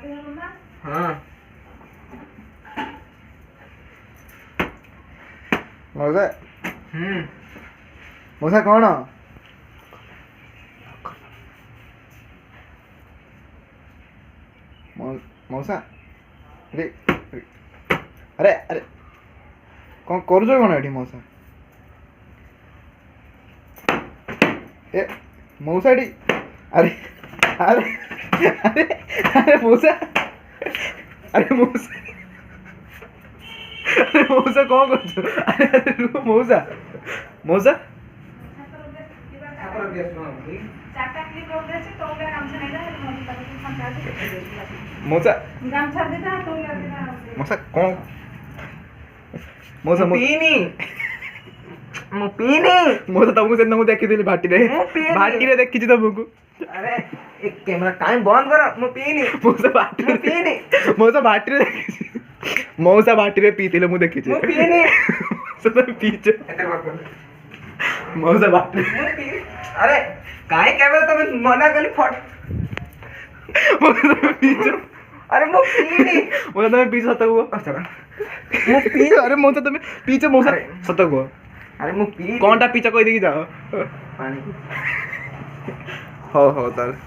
हाँ मौसा मौसा कौन मौसा अरे अरे अरे कौन कर कौन ये मौसा ए मौसा अरे अरे अरे अरे मौसा अरे मौसा अरे मौसा कौन कर अरे अरे रुको मौसा मौसा मौसा मौसा कौन मौसा पीनी मु पीनी मौसा तुमको से नमु देखि दिली भाटी रे देखि तुमको अरे एक कैमरा काहे बंद कर मु पीनी मौसा भाटी रे पीनी मौसा भाटी रे मौसा भाटी रे पीतिले मु देखि मु पीनी सब पीछे मौसा भाटी अरे काहे कैमरा तमे मना कली फट मौसा पीछे अरे मु पीनी मौसा तुम्हें पीछे सतक हुआ मु पी अरे मौसा तुम्हें पीछे मौसा सतक हुआ अरे मु पी कौन टा पीछे कोई देखी जाओ पानी हो तार